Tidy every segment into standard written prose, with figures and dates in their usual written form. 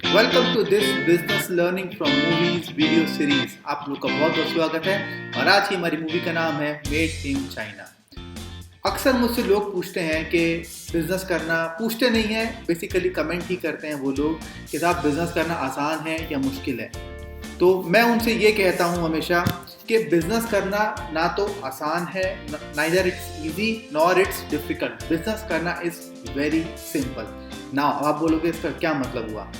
Welcome to this business learning from movies video series. आप लोग का बहुत बहुत स्वागत है। और आज की हमारी मूवी का नाम है मेड इन चाइना। अक्सर मुझसे लोग पूछते हैं कि बिजनेस करना, पूछते नहीं है बेसिकली कमेंट ही करते हैं वो लोग कि साहब बिजनेस करना आसान है या मुश्किल है। तो मैं उनसे ये कहता हूँ हमेशा कि बिजनेस करना ना तो आसान है, neither it's easy nor it's difficult. Business करना इज वेरी सिंपल। नाउ आप बोलोगे इसका क्या मतलब हुआ।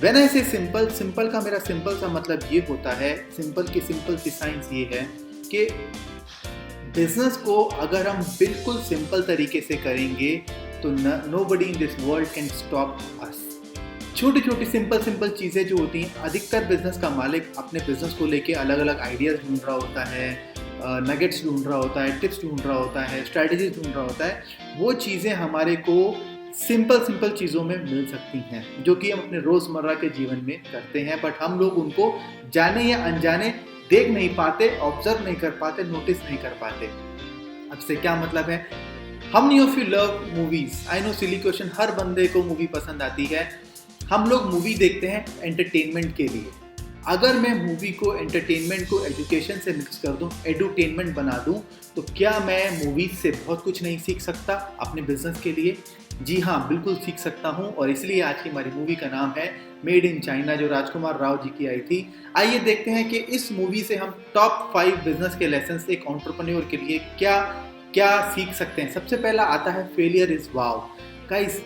When I say simple, simple का मेरा सिंपल सा मतलब ये होता है, सिंपल की साइंस ये है कि बिजनेस को अगर हम बिल्कुल सिंपल तरीके से करेंगे तो nobody in this world can stop us. छोटी छोटी सिंपल चीज़ें जो होती हैं, अधिकतर बिजनेस का मालिक अपने बिजनेस को लेके अलग अलग आइडियाज़ ढूंढ रहा होता है, नगेट्स ढूंढ रहा होता है, टिप्स ढूंढ रहा होता है, स्ट्रैटेजीज ढूंढ रहा होता है। वो चीज़ें हमारे को सिंपल चीज़ों में मिल सकती हैं जो कि हम अपने रोज़मर्रा के जीवन में करते हैं, बट हम लोग उनको जाने या अनजाने देख नहीं पाते, ऑब्जर्व नहीं कर पाते, नोटिस नहीं कर पाते। अब से क्या मतलब है, हम नी of you love movies. I know silly question, हर बंदे को मूवी पसंद आती है। हम लोग मूवी देखते हैं एंटरटेनमेंट के लिए। अगर मैं मूवी को, एंटरटेनमेंट को एजुकेशन से मिक्स कर दूं, एडुटेनमेंट बना दूं, तो क्या मैं मूवीज से बहुत कुछ नहीं सीख सकता अपने बिजनेस के लिए? जी हाँ, बिल्कुल सीख सकता हूँ। और इसलिए आज की हमारी मूवी का नाम है मेड इन चाइना, जो राजकुमार राव जी की आई थी। आइए देखते हैं कि इस मूवी से हम टॉप 5 बिजनेस के लेसन एक एंटरप्रेन्योर के लिए क्या क्या सीख सकते हैं। सबसे पहला आता है फेलियर इज वाव। गाइस,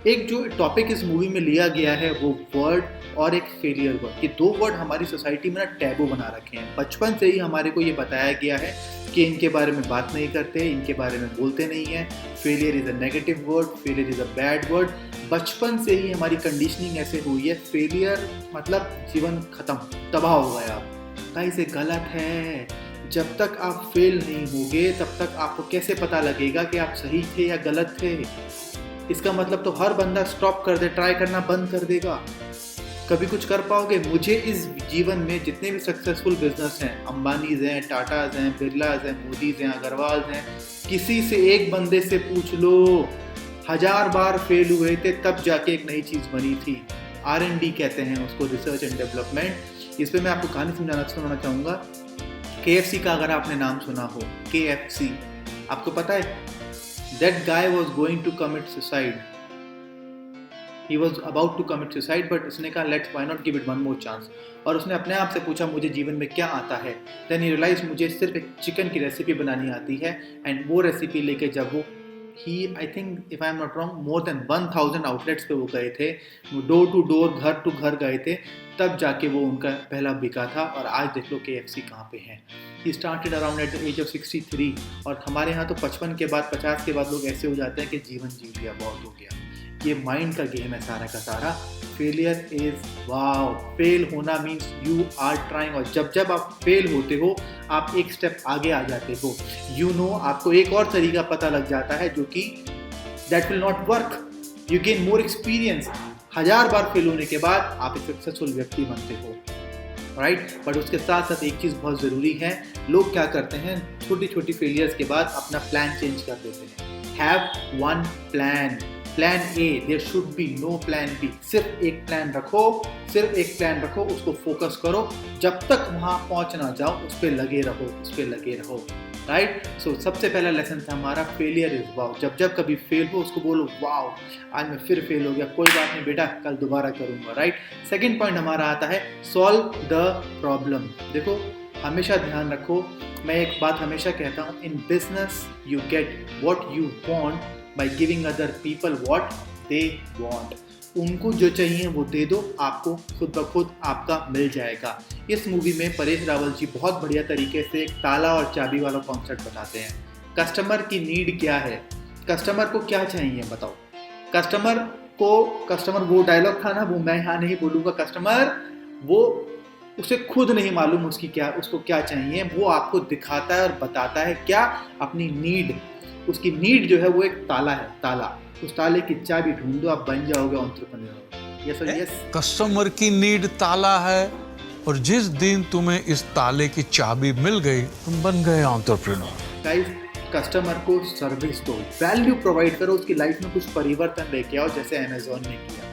एक जो टॉपिक इस मूवी में लिया गया है वो वर्ड और एक फेलियर वर्ड, ये दो वर्ड हमारी सोसाइटी में ना टैबू बना रखे हैं। बचपन से ही हमारे को ये बताया गया है कि इनके बारे में बात नहीं करते, इनके बारे में बोलते नहीं हैं। Failure is a negative word, failure is a bad word. बचपन से ही हमारी कंडीशनिंग ऐसे हुई है, फेलियर मतलब जीवन खत्म, तबाह हो गया आप। गाइस, ये गलत है। जब तक आप फेल नहीं होगे तब तक आपको कैसे पता लगेगा कि आप सही थे या गलत थे? इसका मतलब तो हर बंदा स्टॉप कर दे, ट्राई करना बंद कर देगा, कभी कुछ कर पाओगे? मुझे इस जीवन में जितने भी सक्सेसफुल बिजनेस हैं, अंबानीज हैं, टाटाज हैं, बिरलाज हैं, मोदीज हैं, अग्रवाल हैं, किसी से एक बंदे से पूछ लो, 1000 बार फेल हुए थे तब जाके एक नई चीज़ बनी थी। R&D कहते हैं उसको, रिसर्च एंड डेवलपमेंट। इस पर मैं आपको कहानी सुनाना चाहूँगा। KFC का अगर आपने नाम सुना हो, KFC, आपको पता है that guy was going to commit suicide. He was about to commit suicide, but उसने कहा let's why not give it one more chance। और उसने अपने आप से पूछा मुझे जीवन में क्या आता है। Then he realized मुझे सिर्फ एक चिकन की रेसिपी बनानी आती है। एंड वो रेसिपी लेके जब वो I think if I am not wrong, more than 1000 outlets पे वो गए थे, वो डोर टू डोर, घर टू घर गए थे, तब जाके वो उनका पहला बिका था। और आज देख लो KFC कहाँ पे है। He started around at the age of 63। और हमारे यहाँ तो 55 के बाद, 50 के बाद लोग ऐसे हो जाते हैं कि जीवन जी लिया, बहुत हो गया। ये माइंड का गेम है सारा का सारा। Failure is wow. फेल होना मीन्स यू आर ट्राइंग। और जब आप फेल होते हो आप एक स्टेप आगे आ जाते हो। आपको एक और तरीका पता लग जाता है जो कि that will not work. You gain more experience. 1000 bar fail होने के बाद आप एक सक्सेसफुल व्यक्ति बनते हो, राइट। बट उसके साथ साथ एक चीज़ बहुत ज़रूरी है। लोग क्या करते हैं, छोटी छोटी फेलियर्स के बाद अपना प्लान चेंज कर देते हैं। Have one plan, plan A, there should be no plan B. सिर्फ एक प्लान रखो, उसको फोकस करो, जब तक वहाँ पहुँच ना जाओ उस पर लगे रहो, राइट। सो सबसे पहला लेसन था हमारा फेलियर इज वाव। जब कभी फेल हो उसको बोलो वाव, आज मैं फिर फेल हो गया, कोई बात नहीं बेटा, कल दोबारा करूँगा, राइट। सेकेंड पॉइंट हमारा आता है सॉल्व द प्रॉब्लम। देखो, हमेशा ध्यान रखो, मैं एक बात हमेशा कहता हूँ, in business you get what you want by giving other people what they want। उनको जो चाहिए वो दे दो, आपको खुद ब खुद आपका मिल जाएगा। इस मूवी में परेश रावल जी बहुत बढ़िया तरीके से एक ताला और चाबी वाला कॉन्सेप्ट बताते हैं। कस्टमर की नीड क्या है, कस्टमर को क्या चाहिए बताओ। कस्टमर वो डायलॉग था ना, वो मैं यहाँ नहीं बोलूँगा। कस्टमर वो उसे खुद नहीं मालूम उसको क्या चाहिए, वो आपको दिखाता है और बताता है क्या, अपनी नीड। उसकी नीड जो है वो एक ताला है, ताला। उस ताले की चाबी ढूंढो, आप बन जाओगे एंटरप्रेन्योर। यस और यस। कस्टमर की नीड ताला है, और जिस दिन तुम्हें इस ताले की चाबी मिल गई तुम बन गए एंटरप्रेन्योर। गाइस, कस्टमर को सर्विस दो, वैल्यू प्रोवाइड करो, उसकी लाइफ में कुछ परिवर्तन लेके आओ, जैसे अमेज़न ने किया।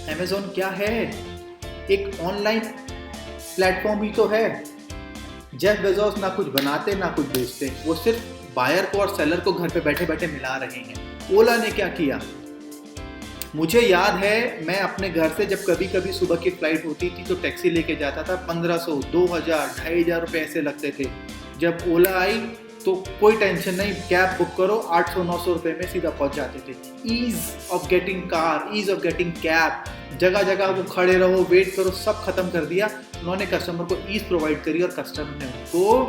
अमेज़ॉन क्या है? एक ऑनलाइन प्लेटफॉर्म ही तो है। जेफ बेजोस ना कुछ बनाते ना कुछ बेचते, वो सिर्फ बायर को और सेलर को घर पे बैठे बैठे मिला रहे हैं। ओला ने क्या किया? मुझे याद है, मैं अपने घर से जब कभी कभी सुबह की फ्लाइट होती थी तो टैक्सी लेके जाता था, 1500, 2000, 2500 रुपये ऐसे लगते थे। जब ओला आई तो कोई टेंशन नहीं, कैब बुक करो, 800-900 रुपये में सीधा पहुंच जाते थे। Ease of getting car, ease of getting cab, जगह जगह वो खड़े रहो, वेट करो, सब खत्म कर दिया। उन्होंने कस्टमर को ईज प्रोवाइड करी और कस्टमर ने उनको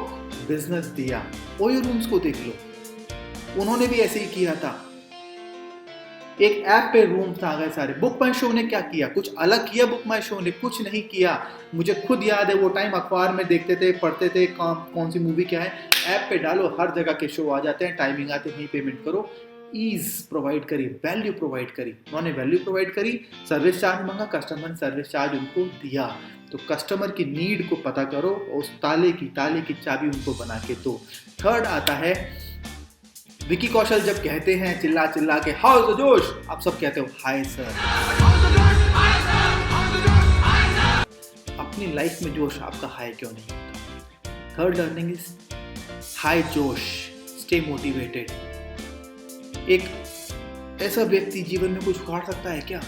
बिजनेस दिया। ओयो रूम्स को देख लो, उन्होंने भी ऐसे ही किया था। एक ऐप पे रूम्स आ गए सारे। बुक माई शो ने क्या किया? कुछ अलग किया बुक माई शो ने? कुछ नहीं किया। मुझे खुद याद है, वो टाइम अखबार में देखते थे, पढ़ते थे कौन सी मूवी क्या है, ऐप पे डालो, हर जगह के शो आ जाते हैं, टाइमिंग आती है, पेमेंट करो। ईज प्रोवाइड करी, वैल्यू प्रोवाइड करी। उन्होंने वैल्यू प्रोवाइड करी, सर्विस चार्ज मांगा, कस्टमर ने सर्विस चार्ज उनको दिया। तो कस्टमर की नीड को पता करो और उस ताले की चाबी उनको बना के दो। थर्ड आता है, विकी कौशल जब कहते हैं चिल्ला चिल्ला के हाउ इज द जोश, आप सब कहते हो हाय सर। अपनी लाइफ में जोश आपका हाई क्यों नहीं होता? थर्ड लर्निंग इज हाई जोश, स्टे मोटिवेटेड। एक ऐसा व्यक्ति जीवन में कुछ उखाड़ सकता है क्या?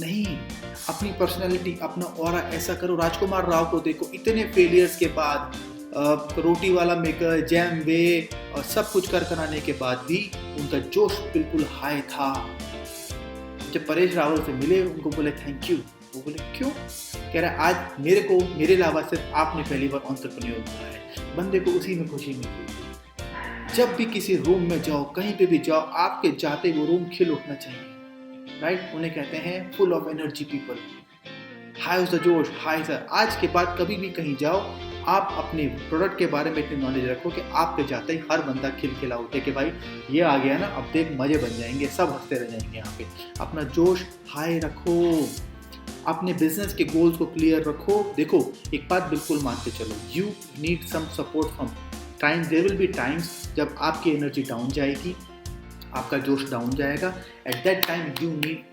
नहीं। अपनी पर्सनैलिटी, अपना ऑरा ऐसा करो। राजकुमार राव को देखो, इतने फेलियर्स के बाद, रोटी वाला मेकर, जैम वे और सब कुछ कर कराने के बाद भी उनका जोश बिल्कुल हाई था। जब परेश रावल से मिले, उनको बोले थैंक यू। वो बोले क्यों? कह रहा है आज मेरे अलावा सिर्फ आपने पहली बार एंटरप्रेन्योर बना है। बंदे को उसी में खुशी मिलती थी। जब भी किसी रूम में जाओ, कहीं पे भी जाओ, आपके जाते वो रूम खिल उठना चाहिए, राइट? उन्हें कहते हैं full of energy people. High the जोश, हाई सर। आज के बाद कभी भी कहीं जाओ, आप अपने प्रोडक्ट के बारे में इतनी नॉलेज रखो कि आपके जाते ही हर बंदा खिलखिला उठे कि भाई ये आ गया ना, अब देख मजे बन जाएंगे, सब हंसते रह जाएंगे यहाँ पे। अपना जोश हाई रखो, अपने बिजनेस के गोल्स को क्लियर रखो। देखो, एक बात बिल्कुल मान के चलो, you need some support from time. There will be times जब आपकी एनर्जी डाउन जाएगी, आपका जोश डाउन जाएगा। At that time you need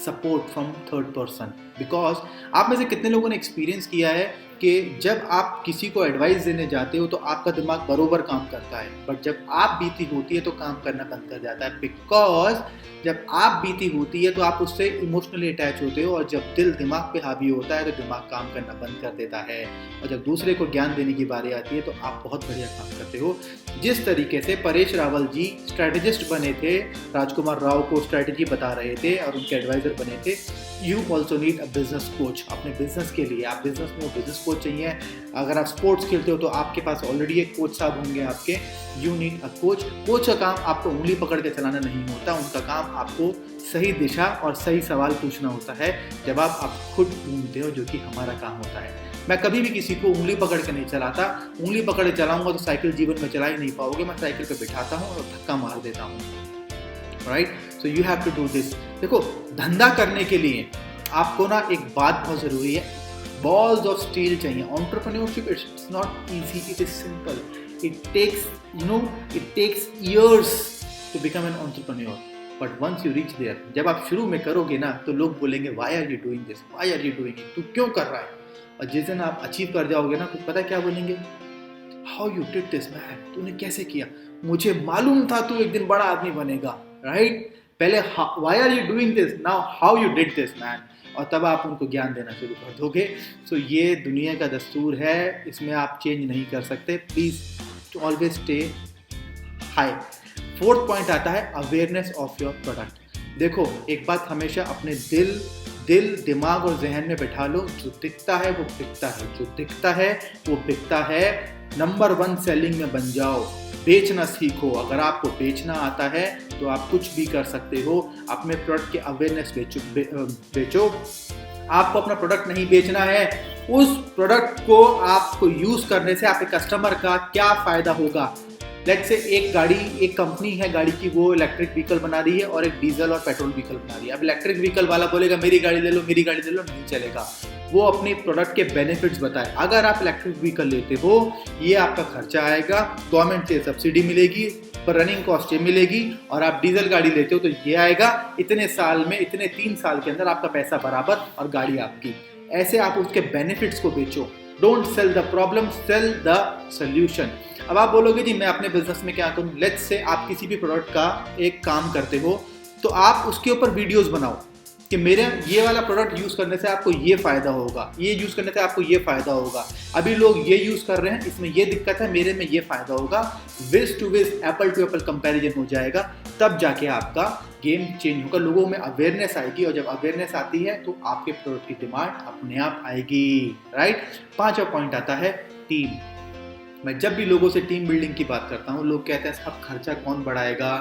support from third person. Because आप में से कितने लोगों ने एक्सपीरियंस किया है कि जब आप किसी को एडवाइस देने जाते हो तो आपका दिमाग बरोबर काम करता है, बट जब आप बीती होती है तो काम करना बंद कर जाता है। बिकॉज जब आप बीती होती है तो आप उससे इमोशनली अटैच होते हो, और जब दिल दिमाग पे हावी होता है तो दिमाग काम करना बंद कर देता है, और जब दूसरे को ज्ञान देने की बारी आती है तो आप बहुत बढ़िया काम करते हो। जिस तरीके से परेश रावल जी स्ट्रैटेजिस्ट बने थे, राजकुमार राव को स्ट्रैटेजी बता रहे थे और उनके एडवाइजर बने थे, you also need a business coach. अपने बिजनेस के लिए, आप बिजनेस में बिजनेस कोच चाहिए। अगर आप स्पोर्ट्स खेलते हो तो आपके पास ऑलरेडी एक कोच साहब होंगे आपके। You need a coach. Coach का काम आपको उंगली पकड़ के चलाना नहीं होता, उनका काम आपको सही दिशा और सही सवाल पूछना होता है जब आप खुद ढूंढते हो, जो कि हमारा काम होता है। मैं कभी भी किसी को उंगली पकड़ के नहीं चलाता। उंगली पकड़ के चलाऊंगा तो साइकिल जीवन में चला ही नहीं पाओगे। मैं साइकिल पे बिठाता हूँ और धक्का मार देता हूँ, right? So you have to do this. देखो, धंधा करने के लिए आपको ना एक बात बहुत ज़रूरी है, balls of steel चाहिए। Entrepreneurship, it's not easy, it is simple. It takes years to become an entrepreneur. But once you reach there, जब आप शुरू में करोगे ना तो लोग बोलेंगे why are you doing this? Why are you doing it? तू क्यों कर रहा है? और जिस दिन आप अचीव कर जाओगे ना, तो पता क्या बोलेंगे? How you did this, man? तूने कैसे किया? मुझे मालूम था तू एक दिन बड़ा आदमी बनेगा, right? पहले why are you doing this? Now how you did this, man? और तब आप उनको ज्ञान देना शुरू कर दोगे। सो ये दुनिया का दस्तूर है, इसमें आप चेंज नहीं कर सकते। Please to always stay high. Fourth point आता है अवेयरनेस ऑफ योर प्रोडक्ट। देखो, एक बात हमेशा अपने दिल दिमाग और जहन में बैठा लो, जो दिखता है वो बिकता है, जो दिखता है वो बिकता है। नंबर 1 सेलिंग में बन जाओ, बेचना सीखो। अगर आपको बेचना आता है तो आप कुछ भी कर सकते हो। अपने प्रोडक्ट के अवेयरनेस बेचो। आपको अपना प्रोडक्ट नहीं बेचना है, उस प्रोडक्ट को आपको यूज करने से आपके कस्टमर का क्या फायदा होगा। लेट्स से एक कंपनी है गाड़ी की, वो इलेक्ट्रिक व्हीकल बना रही है और एक डीजल और पेट्रोल व्हीकल बना रही है। अब इलेक्ट्रिक व्हीकल वाला बोलेगा मेरी गाड़ी ले लो, नहीं चलेगा। वो अपने प्रोडक्ट के बेनिफिट्स बताए। अगर आप इलेक्ट्रिक व्हीकल लेते हो, ये आपका खर्चा आएगा, गवर्नमेंट से सब्सिडी मिलेगी, पर रनिंग कॉस्ट ये मिलेगी, और आप डीजल गाड़ी लेते हो तो ये आएगा, इतने साल में, इतने 3 साल के अंदर आपका पैसा बराबर और गाड़ी आपकी। ऐसे आप उसके बेनिफिट्स को बेचो। Don't sell the problem, sell the solution. अब आप बोलोगे जी मैं अपने बिजनेस में क्या करूं? लेट्स से आप किसी भी प्रोडक्ट का एक काम करते हो, तो आप उसके ऊपर वीडियोस बनाओ कि मेरे ये वाला प्रोडक्ट यूज़ करने से आपको ये फ़ायदा होगा, ये यूज़ करने से आपको ये फ़ायदा होगा, अभी लोग ये यूज़ कर रहे हैं, इसमें ये दिक्कत है, मेरे में ये फ़ायदा होगा। Waste to waste, apple to apple comparison हो जाएगा, तब जाके आपका गेम चेंज होगा, लोगों में अवेयरनेस आएगी, और जब अवेयरनेस आती है तो आपके प्रोडक्ट की डिमांड अपने आप आएगी, राइट। 5वां पॉइंट आता है टीम। मैं जब भी लोगों से टीम बिल्डिंग की बात करता हूँ, लोग कहते हैं अब खर्चा कौन बढ़ाएगा,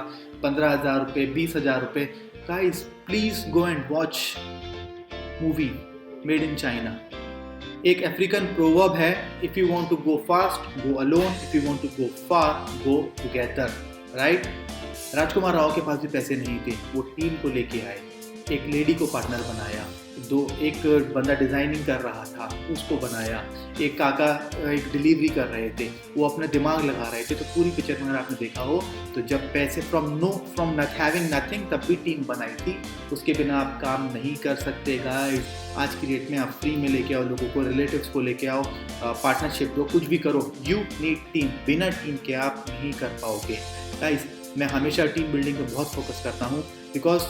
15,000 रुपये, 20,000 रुपये। Guys please go and watch movie made in China. एक अफ्रीकन प्रोवर्ब है, if you want to go fast go alone, if you want to go far go together, right. Rajkummar Rao के पास भी पैसे नहीं थे, वो टीम को लेके आए, एक लेडी को पार्टनर बनाया, एक बंदा डिज़ाइनिंग कर रहा था उसको बनाया, एक काका एक डिलीवरी कर रहे थे, वो अपना दिमाग लगा रहे थे। तो पूरी पिक्चर में अगर आपने देखा हो तो जब पैसे फ्रॉम नॉट हैविंग नथिंग, तब भी टीम बनाई थी। उसके बिना आप काम नहीं कर सकते गाइस। आज की डेट में आप फ्री में लेके आओ लोगों को, रिलेटिव्स को लेके आओ, पार्टनरशिप लो, कुछ भी करो, यू नीड टीम। बिना टीम के आप नहीं कर पाओगे गाइस। मैं हमेशा टीम बिल्डिंग पे बहुत फोकस करता हूँ, बिकॉज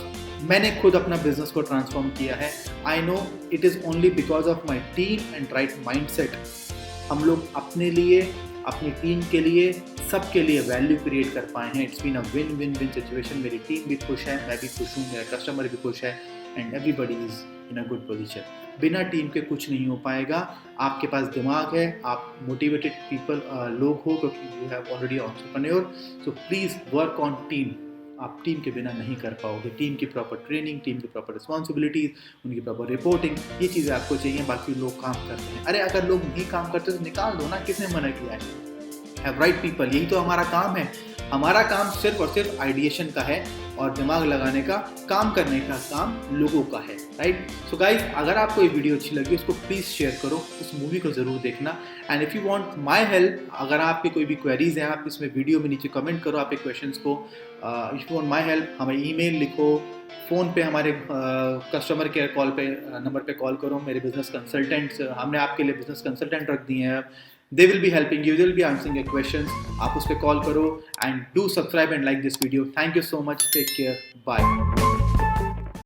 मैंने खुद अपना बिजनेस को ट्रांसफॉर्म किया है। I know it is only because of my team and right mindset. हम लोग अपने लिए, अपनी टीम के लिए, सबके लिए वैल्यू क्रिएट कर पाए हैं। It's been a win win win situation. मेरी टीम भी खुश है, मैं भी खुश हूँ, मेरा कस्टमर भी खुश है, and everybody is in a good position. बिना टीम के कुछ नहीं हो पाएगा। आपके पास दिमाग है, आप मोटिवेटेड पीपल लोग हो, क्योंकि you have already entrepreneur, so please work on team. आप टीम के बिना नहीं कर पाओगे। टीम की प्रॉपर ट्रेनिंग, टीम की प्रॉपर रिस्पॉन्सिबिलिटीज़, उनकी प्रॉपर रिपोर्टिंग, ये चीज़ें आपको चाहिए। बाकी लोग काम करते हैं, अरे अगर लोग नहीं काम करते तो निकाल दो ना, किसने मना किया है? हैव राइट पीपल, यही तो हमारा काम है। हमारा काम सिर्फ और सिर्फ आइडिएशन का है, और दिमाग लगाने का, काम करने का काम लोगों का है, राइट। सो गाइज, अगर आपको ये वीडियो अच्छी लगी उसको प्लीज़ शेयर करो, उस मूवी को ज़रूर देखना। And if you want my help, अगर आपके कोई भी क्वेरीज हैं, आप इसमें वीडियो में नीचे कमेंट करो आपके क्वेश्चंस को। If you want my help, हमें ईमेल लिखो, फ़ोन पे हमारे कस्टमर केयर कॉल पे नंबर पे कॉल करो। मेरे बिजनेस कंसल्टेंट्स, हमने आपके लिए बिजनेस कंसल्टेंट रख दिए हैं, they will be helping you, they will be answering your questions. आप उस पर कॉल करो, and do subscribe and like this video. Thank you so much. Take care. Bye.